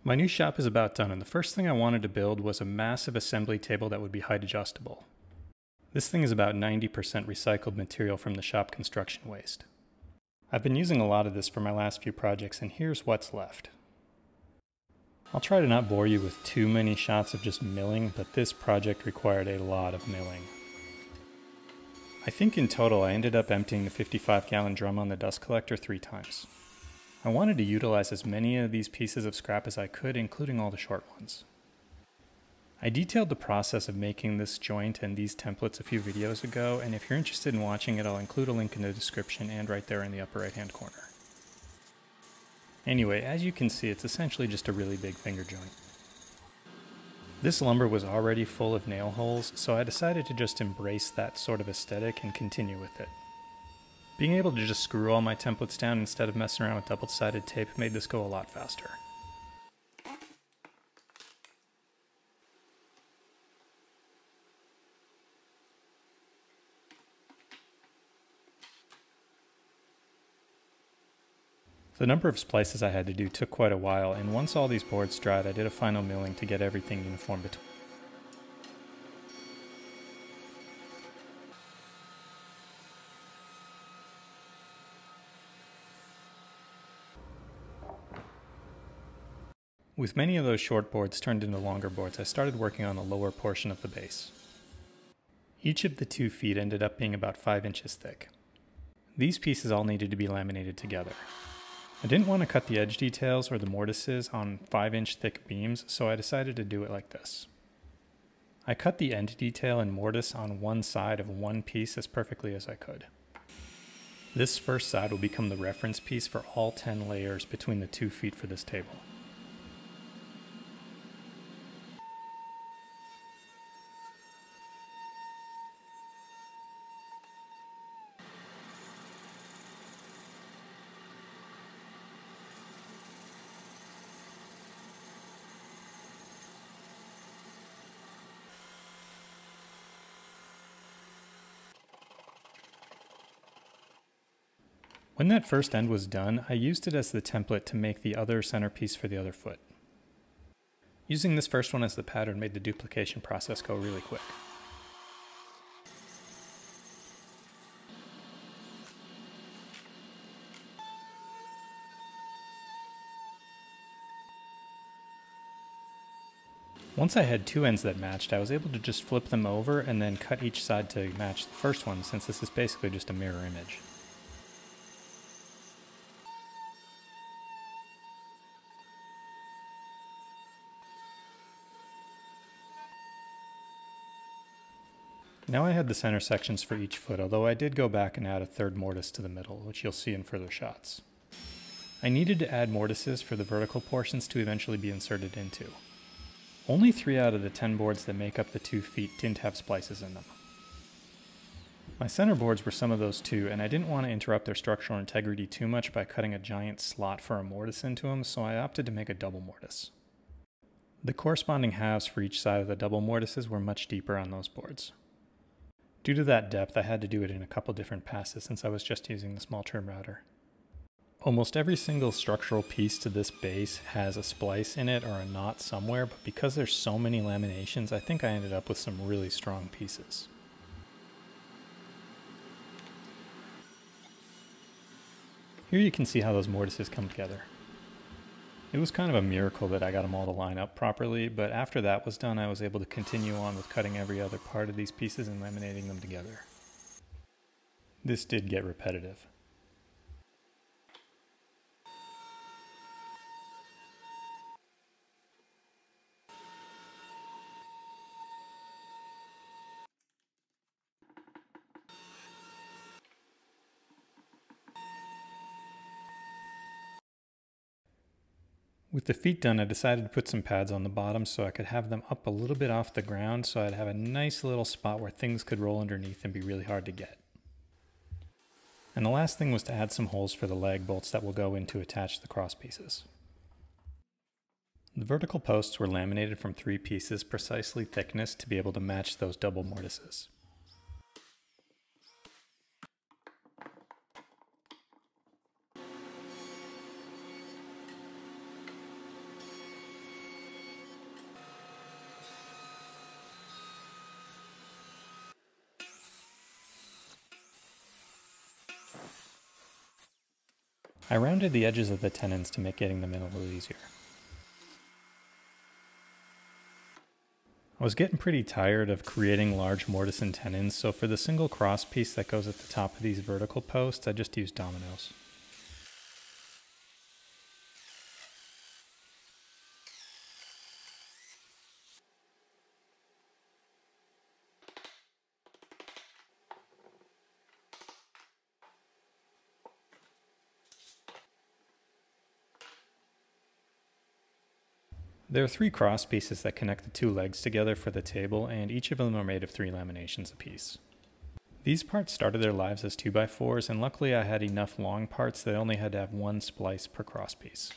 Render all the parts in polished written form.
My new shop is about done, and the first thing I wanted to build was a massive assembly table that would be height adjustable. This thing is about 90% recycled material from the shop construction waste. I've been using a lot of this for my last few projects, and here's what's left. I'll try to not bore you with too many shots of just milling, but this project required a lot of milling. I think in total I ended up emptying the 55-gallon drum on the dust collector 3 times. I wanted to utilize as many of these pieces of scrap as I could, including all the short ones. I detailed the process of making this joint and these templates a few videos ago, and if you're interested in watching it, I'll include a link in the description and right there in the upper right hand corner. Anyway, as you can see, it's essentially just a really big finger joint. This lumber was already full of nail holes, so I decided to just embrace that sort of aesthetic and continue with it. Being able to just screw all my templates down instead of messing around with double-sided tape made this go a lot faster. The number of splices I had to do took quite a while, and once all these boards dried, I did a final milling to get everything uniform between. With many of those short boards turned into longer boards, I started working on the lower portion of the base. Each of the 2 feet ended up being about 5 inches thick. These pieces all needed to be laminated together. I didn't want to cut the edge details or the mortises on 5-inch thick beams, so I decided to do it like this. I cut the end detail and mortise on one side of one piece as perfectly as I could. This first side will become the reference piece for all 10 layers between the 2 feet for this table. When that first end was done, I used it as the template to make the other centerpiece for the other foot. Using this first one as the pattern made the duplication process go really quick. Once I had 2 ends that matched, I was able to just flip them over and then cut each side to match the first one, since this is basically just a mirror image. Now I had the center sections for each foot, although I did go back and add a 3rd mortise to the middle, which you'll see in further shots. I needed to add mortises for the vertical portions to eventually be inserted into. Only 3 out of the 10 boards that make up the 2 feet didn't have splices in them. My center boards were some of those too, and I didn't want to interrupt their structural integrity too much by cutting a giant slot for a mortise into them, so I opted to make a double mortise. The corresponding halves for each side of the double mortises were much deeper on those boards. Due to that depth, I had to do it in a couple different passes since I was just using the small trim router. Almost every single structural piece to this base has a splice in it or a knot somewhere, but because there's so many laminations, I think I ended up with some really strong pieces. Here you can see how those mortises come together. It was kind of a miracle that I got them all to line up properly, but after that was done, I was able to continue on with cutting every other part of these pieces and laminating them together. This did get repetitive. With the feet done, I decided to put some pads on the bottom so I could have them up a little bit off the ground so I'd have a nice little spot where things could roll underneath and be really hard to get. And the last thing was to add some holes for the lag bolts that will go in to attach the cross pieces. The vertical posts were laminated from 3 pieces precisely thickness to be able to match those double mortises. I rounded the edges of the tenons to make getting them in a little easier. I was getting pretty tired of creating large mortise and tenons, so for the single cross piece that goes at the top of these vertical posts, I just used dominoes. There are 3 cross pieces that connect the 2 legs together for the table, and each of them are made of 3 laminations apiece. These parts started their lives as 2x4s, and luckily I had enough long parts that I only had to have 1 splice per cross piece.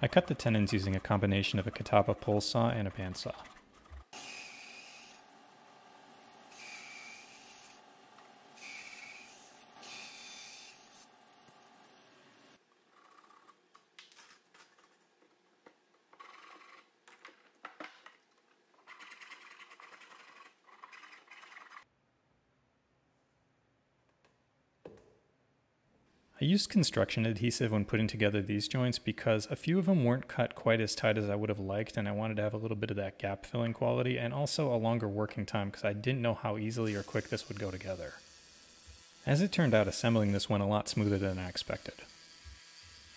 I cut the tenons using a combination of a Catspaw pole saw and a bandsaw. I used construction adhesive when putting together these joints because a few of them weren't cut quite as tight as I would have liked, and I wanted to have a little bit of that gap filling quality and also a longer working time because I didn't know how easily or quick this would go together. As it turned out, assembling this went a lot smoother than I expected.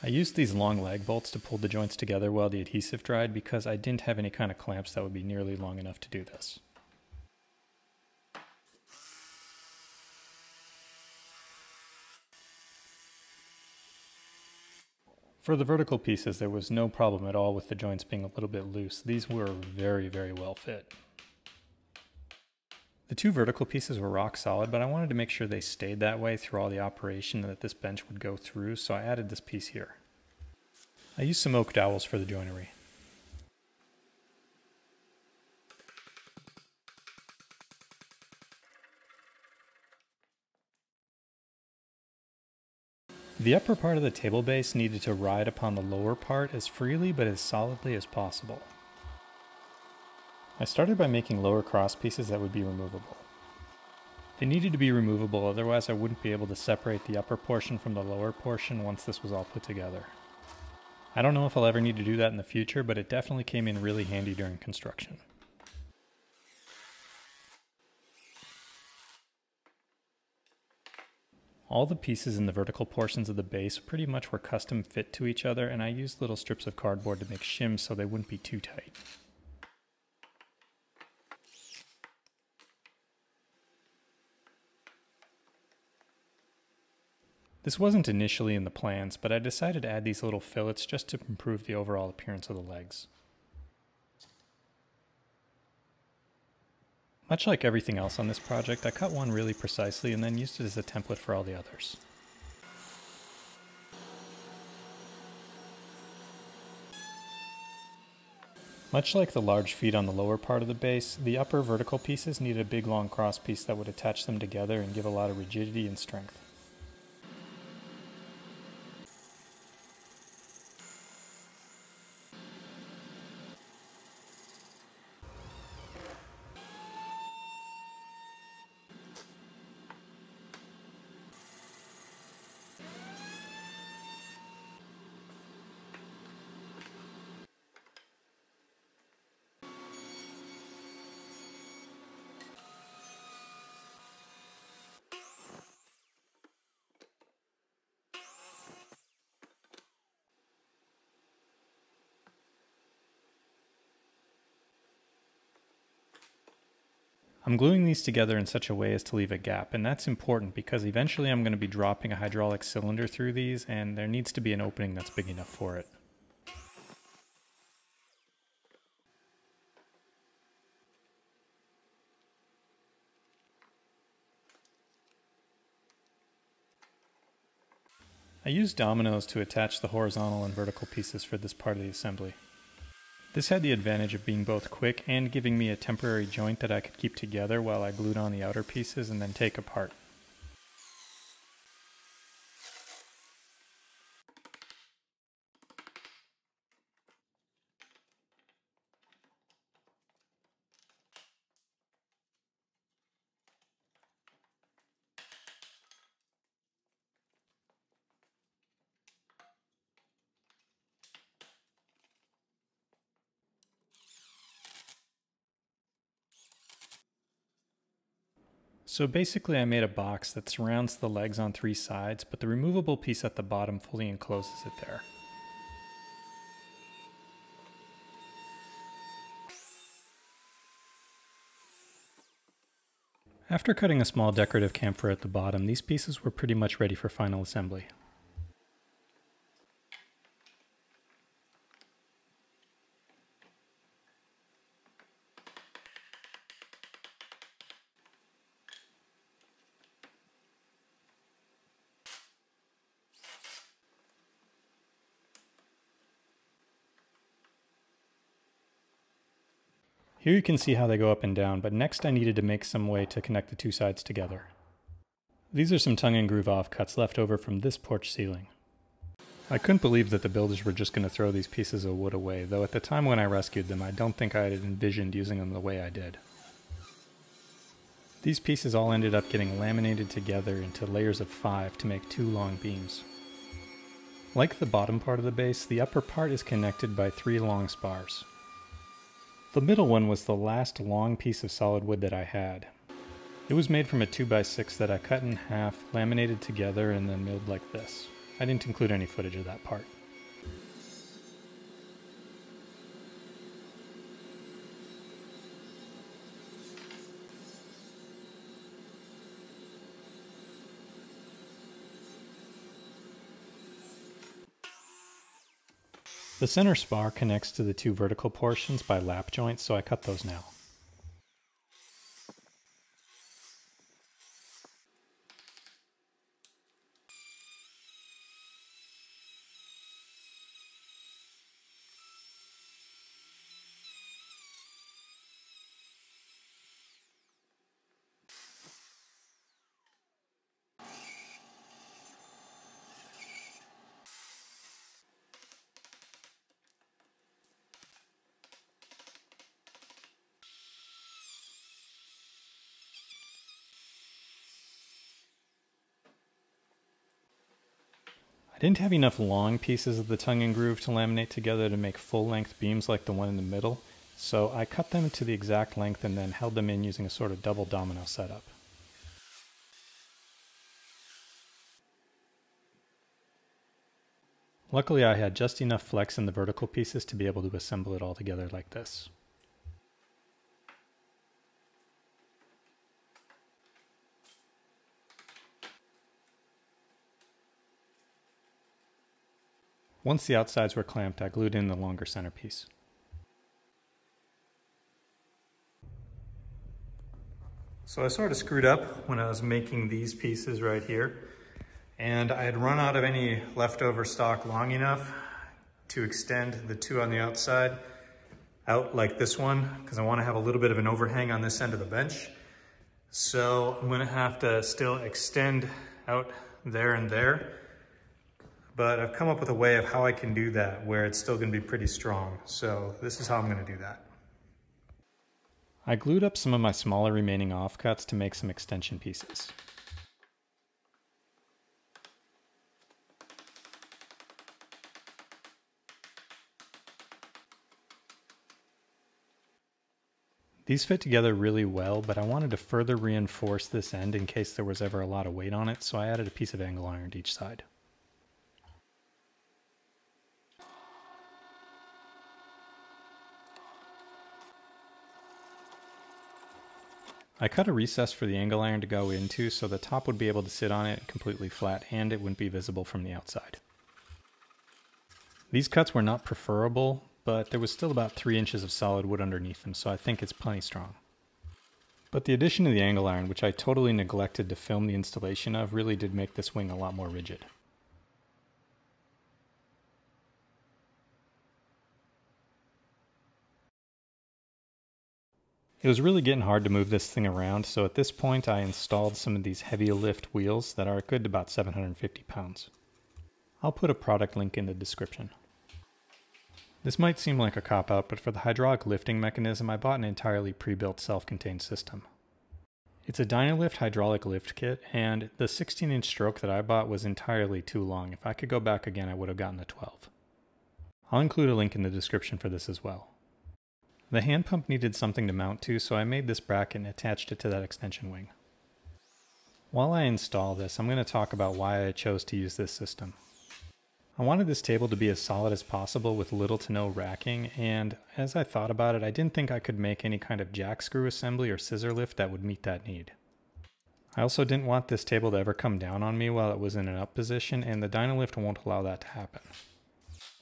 I used these long lag bolts to pull the joints together while the adhesive dried because I didn't have any kind of clamps that would be nearly long enough to do this. For the vertical pieces, there was no problem at all with the joints being a little bit loose. These were very, very well fit. The 2 vertical pieces were rock solid, but I wanted to make sure they stayed that way through all the operation and that this bench would go through, so I added this piece here. I used some oak dowels for the joinery. The upper part of the table base needed to ride upon the lower part as freely but as solidly as possible. I started by making lower cross pieces that would be removable. They needed to be removable, otherwise I wouldn't be able to separate the upper portion from the lower portion once this was all put together. I don't know if I'll ever need to do that in the future, but it definitely came in really handy during construction. All the pieces in the vertical portions of the base pretty much were custom fit to each other, and I used little strips of cardboard to make shims so they wouldn't be too tight. This wasn't initially in the plans, but I decided to add these little fillets just to improve the overall appearance of the legs. Much like everything else on this project, I cut one really precisely and then used it as a template for all the others. Much like the large feet on the lower part of the base, the upper vertical pieces needed a big long cross piece that would attach them together and give a lot of rigidity and strength. I'm gluing these together in such a way as to leave a gap, and that's important because eventually I'm going to be dropping a hydraulic cylinder through these, and there needs to be an opening that's big enough for it. I used dominoes to attach the horizontal and vertical pieces for this part of the assembly. This had the advantage of being both quick and giving me a temporary joint that I could keep together while I glued on the outer pieces and then take apart. So basically I made a box that surrounds the legs on 3 sides, but the removable piece at the bottom fully encloses it there. After cutting a small decorative chamfer at the bottom, these pieces were pretty much ready for final assembly. Here you can see how they go up and down, but next I needed to make some way to connect the 2 sides together. These are some tongue and groove offcuts left over from this porch ceiling. I couldn't believe that the builders were just going to throw these pieces of wood away, though at the time when I rescued them I don't think I had envisioned using them the way I did. These pieces all ended up getting laminated together into layers of 5 to make 2 long beams. Like the bottom part of the base, the upper part is connected by 3 long spars. The middle one was the last long piece of solid wood that I had. It was made from a 2x6 that I cut in half, laminated together, and then milled like this. I didn't include any footage of that part. The center spar connects to the 2 vertical portions by lap joints, so I cut those now. I didn't have enough long pieces of the tongue and groove to laminate together to make full-length beams like the one in the middle, so I cut them to the exact length and then held them in using a sort of double domino setup. Luckily I had just enough flex in the vertical pieces to be able to assemble it all together like this. Once the outsides were clamped, I glued in the longer centerpiece. So I sort of screwed up when I was making these pieces right here, and I had run out of any leftover stock long enough to extend the 2 on the outside out like this one, because I want to have a little bit of an overhang on this end of the bench. So I'm going to have to still extend out there and there. But I've come up with a way of how I can do that where it's still going to be pretty strong. So this is how I'm going to do that. I glued up some of my smaller remaining offcuts to make some extension pieces. These fit together really well, but I wanted to further reinforce this end in case there was ever a lot of weight on it, so I added a piece of angle iron to each side. I cut a recess for the angle iron to go into so the top would be able to sit on it completely flat and it wouldn't be visible from the outside. These cuts were not preferable, but there was still about 3 inches of solid wood underneath them, so I think it's plenty strong. But the addition of the angle iron, which I totally neglected to film the installation of, really did make this wing a lot more rigid. It was really getting hard to move this thing around, so at this point I installed some of these heavy lift wheels that are a good about 750 pounds. I'll put a product link in the description. This might seem like a cop-out, but for the hydraulic lifting mechanism I bought an entirely pre-built self-contained system. It's a Dynalift hydraulic lift kit, and the 16-inch stroke that I bought was entirely too long. If I could go back again I would have gotten the 12. I'll include a link in the description for this as well. The hand pump needed something to mount to, so I made this bracket and attached it to that extension wing. While I install this, I'm going to talk about why I chose to use this system. I wanted this table to be as solid as possible with little to no racking, and as I thought about it, I didn't think I could make any kind of jack screw assembly or scissor lift that would meet that need. I also didn't want this table to ever come down on me while it was in an up position, and the Dynalift won't allow that to happen.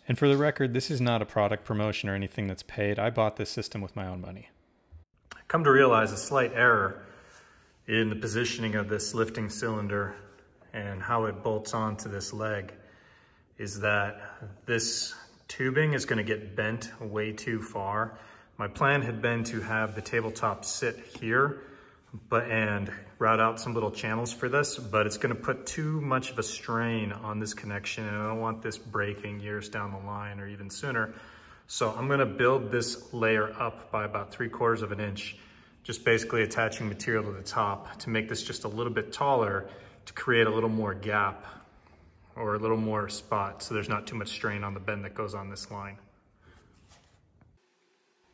And for the record, this is not a product promotion or anything that's paid. I bought this system with my own money. I come to realize a slight error in the positioning of this lifting cylinder and how it bolts onto this leg is that this tubing is going to get bent way too far. My plan had been to have the tabletop sit here and route out some little channels for this, but it's going to put too much of a strain on this connection, and I don't want this breaking years down the line or even sooner. So I'm going to build this layer up by about 3/4 of an inch, just basically attaching material to the top to make this just a little bit taller to create a little more gap or a little more spot so there's not too much strain on the bend that goes on this line.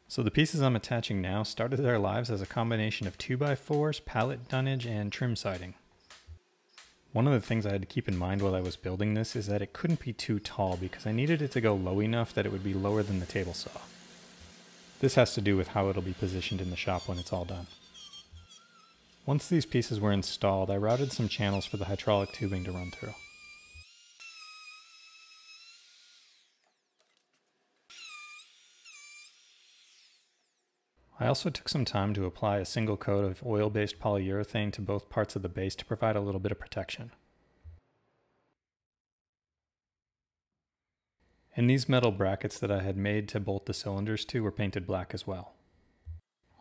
So the pieces I'm attaching now started their lives as a combination of 2x4s, pallet dunnage, and trim siding. One of the things I had to keep in mind while I was building this is that it couldn't be too tall because I needed it to go low enough that it would be lower than the table saw. This has to do with how it'll be positioned in the shop when it's all done. Once these pieces were installed, I routed some channels for the hydraulic tubing to run through. I also took some time to apply a single coat of oil-based polyurethane to both parts of the base to provide a little bit of protection. And these metal brackets that I had made to bolt the cylinders to were painted black as well.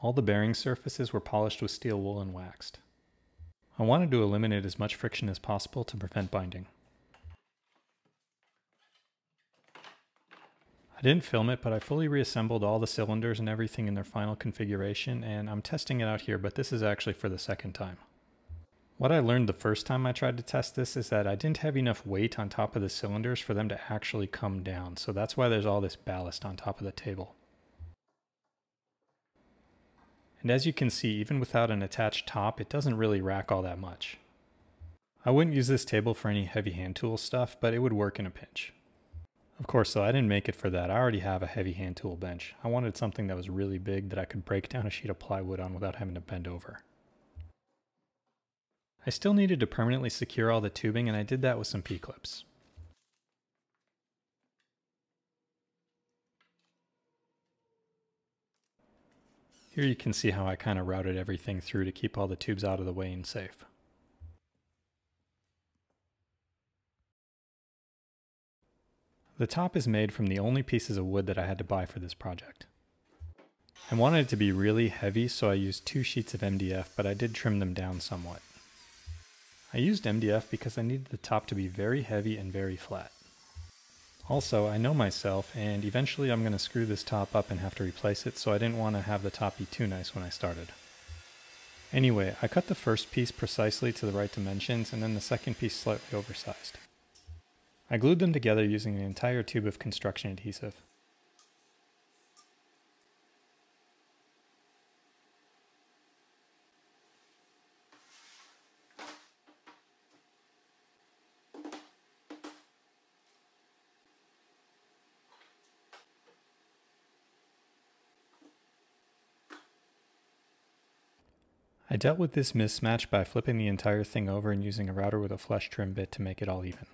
All the bearing surfaces were polished with steel wool and waxed. I wanted to eliminate as much friction as possible to prevent binding. I didn't film it, but I fully reassembled all the cylinders and everything in their final configuration, and I'm testing it out here, but this is actually for the second time. What I learned the first time I tried to test this is that I didn't have enough weight on top of the cylinders for them to actually come down, so that's why there's all this ballast on top of the table. And as you can see, even without an attached top, it doesn't really rack all that much. I wouldn't use this table for any heavy hand tool stuff, but it would work in a pinch. Of course, though, I didn't make it for that. I already have a heavy hand tool bench. I wanted something that was really big that I could break down a sheet of plywood on without having to bend over. I still needed to permanently secure all the tubing, and I did that with some P-clips. Here you can see how I kind of routed everything through to keep all the tubes out of the way and safe. The top is made from the only pieces of wood that I had to buy for this project. I wanted it to be really heavy, so I used 2 sheets of MDF, but I did trim them down somewhat. I used MDF because I needed the top to be very heavy and very flat. Also, I know myself, and eventually I'm going to screw this top up and have to replace it, so I didn't want to have the top be too nice when I started. Anyway, I cut the first piece precisely to the right dimensions, and then the second piece slightly oversized. I glued them together using an entire tube of construction adhesive. I dealt with this mismatch by flipping the entire thing over and using a router with a flush trim bit to make it all even.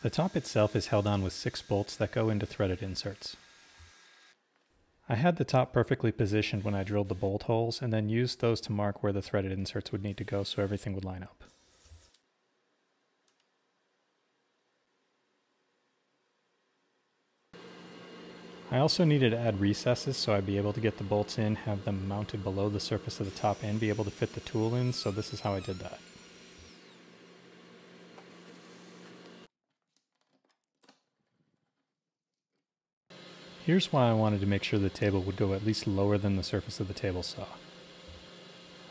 The top itself is held on with 6 bolts that go into threaded inserts. I had the top perfectly positioned when I drilled the bolt holes and then used those to mark where the threaded inserts would need to go so everything would line up. I also needed to add recesses so I'd be able to get the bolts in, have them mounted below the surface of the top, and be able to fit the tool in, so this is how I did that. Here's why I wanted to make sure the table would go at least lower than the surface of the table saw.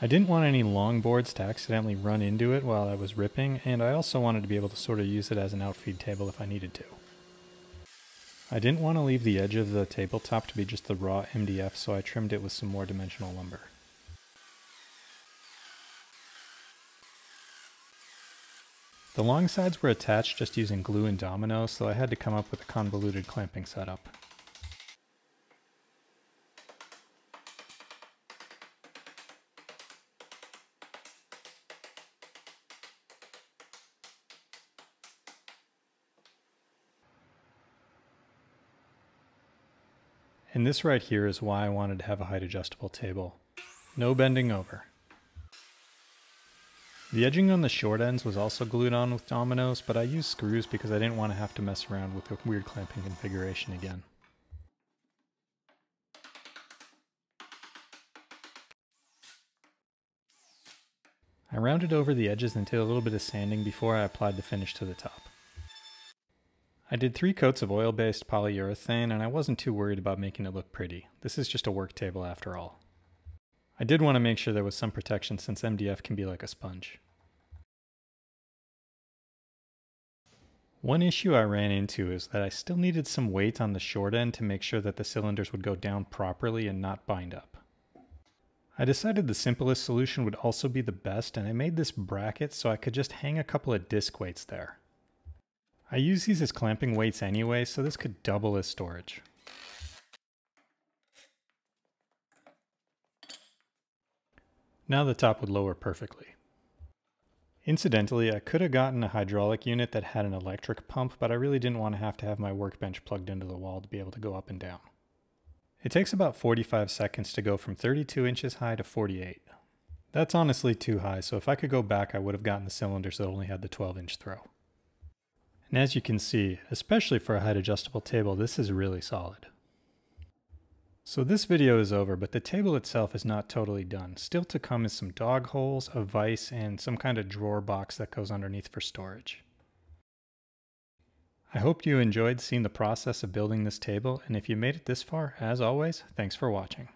I didn't want any long boards to accidentally run into it while I was ripping, and I also wanted to be able to sort of use it as an outfeed table if I needed to. I didn't want to leave the edge of the tabletop to be just the raw MDF, so I trimmed it with some more dimensional lumber. The long sides were attached just using glue and domino, so I had to come up with a convoluted clamping setup. And this right here is why I wanted to have a height adjustable table. No bending over. The edging on the short ends was also glued on with dominoes, but I used screws because I didn't want to have to mess around with a weird clamping configuration again. I rounded over the edges and did a little bit of sanding before I applied the finish to the top. I did 3 coats of oil-based polyurethane, and I wasn't too worried about making it look pretty. This is just a work table after all. I did want to make sure there was some protection since MDF can be like a sponge. One issue I ran into is that I still needed some weight on the short end to make sure that the cylinders would go down properly and not bind up. I decided the simplest solution would also be the best, and I made this bracket so I could just hang a couple of disc weights there. I use these as clamping weights anyway, so this could double as storage. Now the top would lower perfectly. Incidentally, I could have gotten a hydraulic unit that had an electric pump, but I really didn't want to have my workbench plugged into the wall to be able to go up and down. It takes about 45 seconds to go from 32 inches high to 48. That's honestly too high, so if I could go back, I would have gotten the cylinders that only had the 12-inch throw. And as you can see, especially for a height adjustable table, this is really solid. So this video is over, but the table itself is not totally done. Still to come is some dog holes, a vise, and some kind of drawer box that goes underneath for storage. I hope you enjoyed seeing the process of building this table, and if you made it this far, as always, thanks for watching.